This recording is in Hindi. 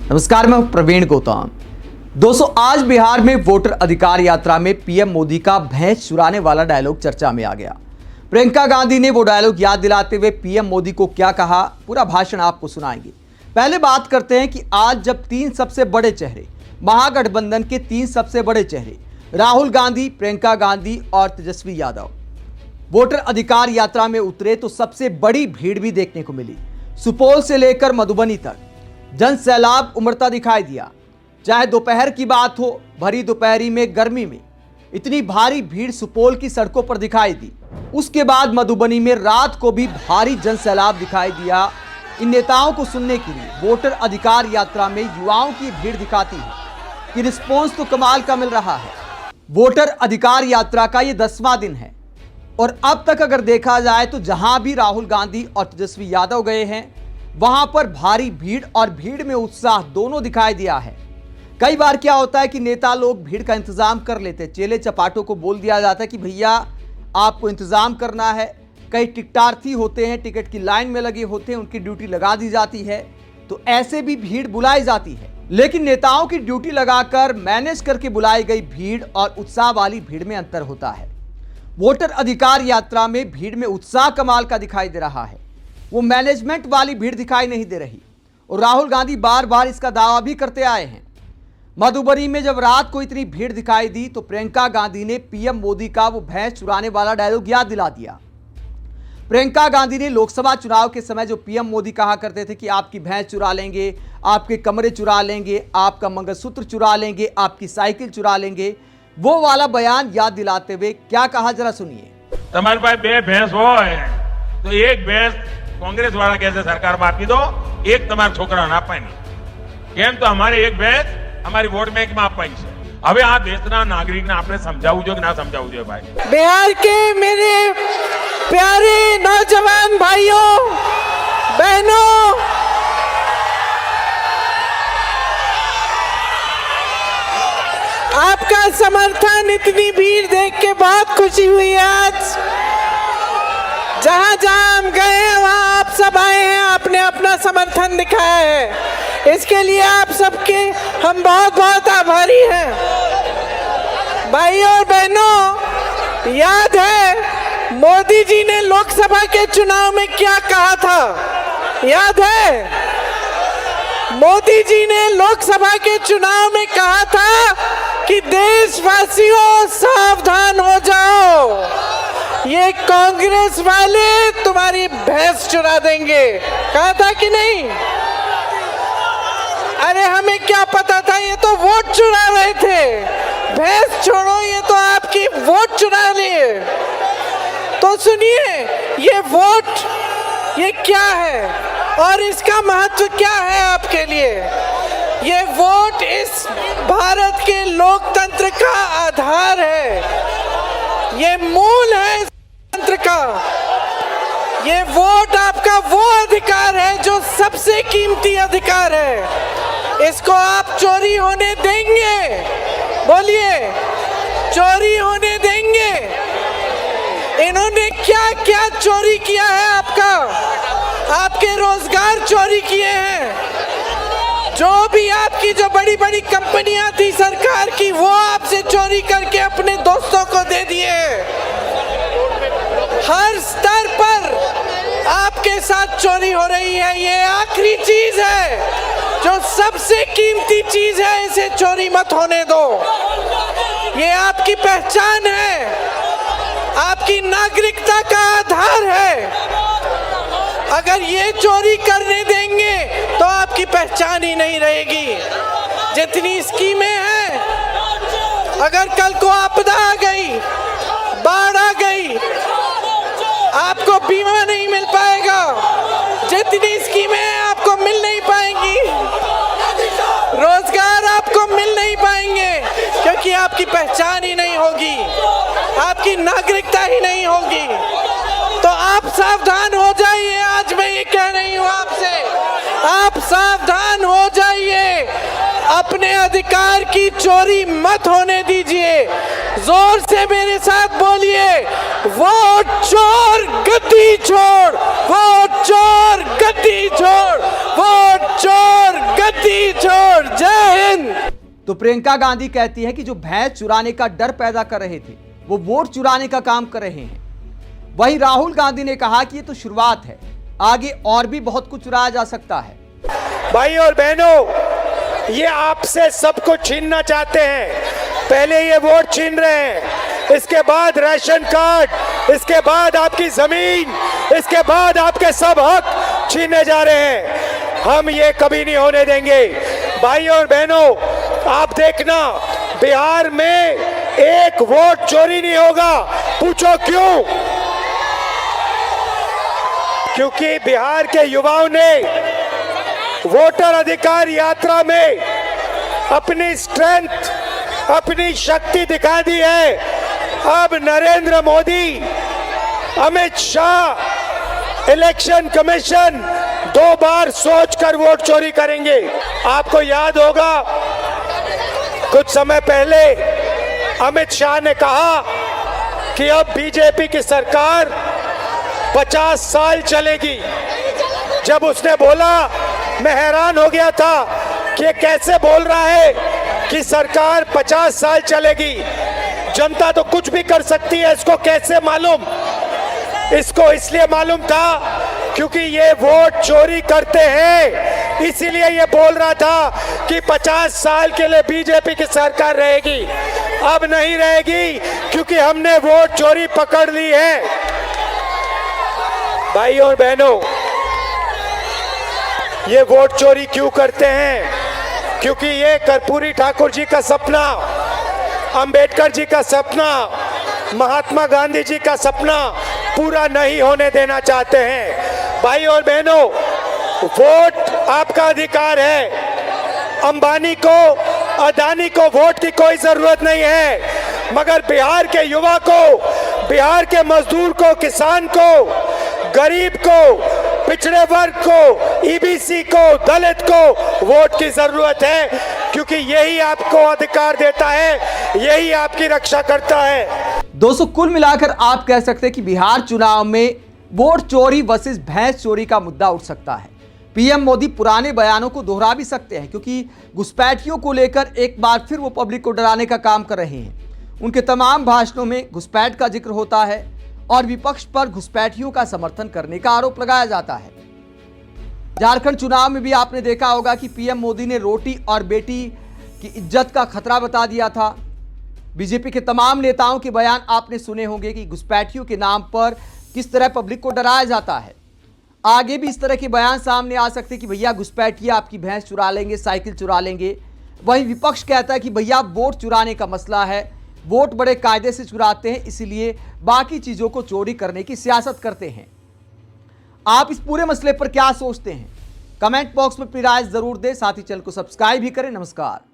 नमस्कार, मैं प्रवीण गौतम। दोस्तों, आज बिहार में वोटर अधिकार यात्रा में पीएम मोदी का भैंस चुराने वाला डायलॉग चर्चा में आ गया। प्रियंका गांधी ने वो डायलॉग याद दिलाते हुए पीएम मोदी को क्या कहा, पूरा भाषण आपको सुनाएंगे। पहले बात करते हैं कि आज जब तीन सबसे बड़े चेहरे, महागठबंधन के तीन सबसे बड़े चेहरे राहुल गांधी, प्रियंका गांधी और तेजस्वी यादव वोटर अधिकार यात्रा में उतरे तो सबसे बड़ी भीड़ भी देखने को मिली। सुपौल से लेकर मधुबनी तक जन सैलाब उमड़ता दिखाई दिया। चाहे दोपहर की बात हो, भरी दोपहरी में, गर्मी में इतनी भारी भीड़ सुपौल की सड़कों पर दिखाई दी। उसके बाद मधुबनी में रात को भी भारी जन सैलाब दिखाई दिया। इन नेताओं को सुनने के लिए वोटर अधिकार यात्रा में युवाओं की भीड़ दिखाती है कि रिस्पॉन्स तो कमाल का मिल रहा है। वोटर अधिकार यात्रा का ये 10वां दिन है और अब तक अगर देखा जाए तो जहां भी राहुल गांधी और तेजस्वी यादव गए हैं वहां पर भारी भीड़ और भीड़ में उत्साह दोनों दिखाई दिया है। कई बार क्या होता है कि नेता लोग भीड़ का इंतजाम कर लेते हैं। चेले चपाटों को बोल दिया जाता है कि भैया आपको इंतजाम करना है। कई टिकटार्थी होते हैं, टिकट की लाइन में लगे होते हैं, उनकी ड्यूटी लगा दी जाती है, तो ऐसे भी भीड़ बुलाई जाती है। लेकिन नेताओं की ड्यूटी लगाकर मैनेज करके बुलाई गई भीड़ और उत्साह वाली भीड़ में अंतर होता है। वोटर अधिकार यात्रा में भीड़ में उत्साह कमाल का दिखाई दे रहा है, वो मैनेजमेंट वाली भीड़ दिखाई नहीं दे रही। और राहुल गांधी बार बार इसका दावा भी करते आए हैं। मधुबनी में जब रात को इतनी भीड़ दिखाई दी तो प्रियंका गांधी ने पीएम मोदी का वो भैंस चुराने वाला डायलॉग याद दिला दिया। प्रियंका गांधी ने लोकसभा चुनाव के समय जो पीएम मोदी कहा करते थे कि आपकी भैंस चुरा लेंगे, आपके कमरे चुरा लेंगे, आपका मंगलसूत्र चुरा लेंगे, आपकी साइकिल चुरा लेंगे, वो वाला बयान याद दिलाते हुए क्या कहा, जरा सुनिए। तुम्हारे पास बे भैंस हो है तो एक भैंस कांग्रेस वाला कैसे सरकार में आपी दो, एक तुम्हारा छोकरा ना पाई केम तो हमारे एक भैंस हमारी वोट बैंक में आप पाई है। હવે આ દેશના નાગરિકને આપણે સમજાવવું જોઈએ કે ના સમજાવવું જોઈએ ભાઈ। बिहार के मेरे प्यारे नौजवान भाइयों बहनों, आपका समर्थन, इतनी भीड़ देख के बहुत खुशी हुई है। आज जहां जहां हम गए हैं वहां आप सब आए हैं, आपने अपना समर्थन दिखाया है। इसके लिए आप सबके हम बहुत बहुत आभारी हैं। भाइयों और बहनों, याद है मोदी जी ने लोकसभा के चुनाव में क्या कहा था? याद है मोदी जी ने लोकसभा के चुनाव में कहा था कि देशवासियों सावधान हो जाओ, ये कांग्रेस वाले तुम्हारी भैंस चुरा देंगे। कहा था कि नहीं? अरे हमें क्या पता था, ये तो वोट चुरा रहे थे। भैंस छोड़ो, ये तो आपकी वोट चुरा लिए। तो सुनिए, ये वोट ये क्या है और इसका महत्व क्या है आपके लिए? ये वोट इस भारत के लोकतंत्र का आधार है, ये मूल है इस तंत्र का। ये वोट आपका वो अधिकार है जो सबसे कीमती अधिकार है। इसको आप चोरी होने देंगे? बोलिए, चोरी होने देंगे? इन्होंने क्या क्या चोरी किया है आपका? आपके रोजगार चोरी किए हैं। जो भी आपकी जो बड़ी बड़ी कंपनियां थी सरकार की, वो आपसे चोरी करके अपने दोस्तों को दे दिए। हर स्तर पर आपके साथ चोरी हो रही है। ये आखिरी चीज है जो सबसे कीमती चीज है, इसे चोरी मत होने दो। ये आपकी पहचान है, आपकी नागरिकता का आधार है। अगर ये चोरी करने देंगे तो आपकी पहचान ही नहीं रहेगी। जितनी स्कीमें हैं, अगर कल को आपदा आ गई, बाढ़ आ गई, आपको बीमा नहीं मिल पाएगा। जितनी स्कीमें हैं आपको मिल नहीं पाएंगी, रोजगार आपको मिल नहीं पाएंगे, क्योंकि आपकी पहचान ही नहीं होगी, आपकी नागरिकता ही नहीं होगी। तो आप सावधान हो जाइए। आज मैं ये कह रही हूँ आपसे, आप सावधान हो जाइए। अपने अधिकार की चोरी मत होने दीजिए। जोर से मेरे साथ बोलिए, वोट चोर गद्दी छोड़, वोट चोर गद्दी छोड़, वोट चोर गद्दी चोर। जय हिंद। तो प्रियंका गांधी कहती है कि जो भैंस चुराने का डर पैदा कर रहे थे वो वोट चुराने का काम कर रहे हैं। वहीं राहुल गांधी ने कहा कि ये तो शुरुआत है, आगे और भी बहुत कुछ चुराया जा सकता है। भाई और बहनों, ये आपसे सब कुछ छीनना चाहते हैं। पहले ये वोट छीन रहे हैं, इसके बाद राशन कार्ड, इसके बाद आपकी जमीन, इसके बाद आपके सब हक छीनने जा रहे हैं। हम ये कभी नहीं होने देंगे। भाई और बहनों, आप देखना बिहार में एक वोट चोरी नहीं होगा। पूछो क्यों? क्योंकि बिहार के युवाओं ने वोटर अधिकार यात्रा में अपनी स्ट्रेंथ, अपनी शक्ति दिखा दी है। अब नरेंद्र मोदी, अमित शाह, इलेक्शन कमीशन 2 बार सोचकर वोट चोरी करेंगे। आपको याद होगा कुछ समय पहले अमित शाह ने कहा कि अब बीजेपी की सरकार 50 साल चलेगी। जब उसने बोला, मैं हैरान हो गया था कि कैसे बोल रहा है कि सरकार 50 साल चलेगी। जनता तो कुछ भी कर सकती है, इसको कैसे मालूम? इसको इसलिए मालूम था क्योंकि ये वोट चोरी करते हैं, इसीलिए ये बोल रहा था कि 50 साल के लिए बीजेपी की सरकार रहेगी। अब नहीं रहेगी क्योंकि हमने वोट चोरी पकड़ ली है। भाई और बहनों, ये वोट चोरी क्यों करते हैं? क्योंकि ये कर्पूरी ठाकुर जी का सपना, अंबेडकर जी का सपना, महात्मा गांधी जी का सपना पूरा नहीं होने देना चाहते हैं। भाई और बहनों, वोट आपका अधिकार है। अंबानी को, अदानी को वोट की कोई जरूरत नहीं है, मगर बिहार के युवा को, बिहार के मजदूर को, किसान को, गरीब को, पिछड़े वर्ग को, ईबीसी को, दलित को वोट की जरूरत है, क्योंकि यही आपको अधिकार देता है, यही आपकी रक्षा करता है। दोस्तों, कुल मिलाकर आप कह सकते हैं कि बिहार चुनाव में वोट चोरी वर्सेस भैंस चोरी का मुद्दा उठ सकता है। पीएम मोदी पुराने बयानों को दोहरा भी सकते हैं, क्योंकि घुसपैठियों को लेकर एक बार फिर वो पब्लिक को डराने का काम कर रहे हैं। उनके तमाम भाषणों में घुसपैठ का जिक्र होता है और विपक्ष पर घुसपैठियों का समर्थन करने का आरोप लगाया जाता है। झारखंड चुनाव में भी आपने देखा होगा कि पीएम मोदी ने रोटी और बेटी की इज्जत का खतरा बता दिया था। बीजेपी के तमाम नेताओं के बयान आपने सुने होंगे कि घुसपैठियों के नाम पर किस तरह पब्लिक को डराया जाता है। आगे भी इस तरह के बयान सामने आ सकते हैं कि भैया घुसपैठिए आपकी भैंस चुरा लेंगे, साइकिल चुरा लेंगे। वहीं विपक्ष कहता है कि भैया वोट चुराने का मसला है, वोट बड़े कायदे से चुराते हैं, इसीलिए बाकी चीजों को चोरी करने की सियासत करते हैं। आप इस पूरे मसले पर क्या सोचते हैं? कमेंट बॉक्स में अपनी राय जरूर दें, साथ ही चैनल को सब्सक्राइब भी करें। नमस्कार।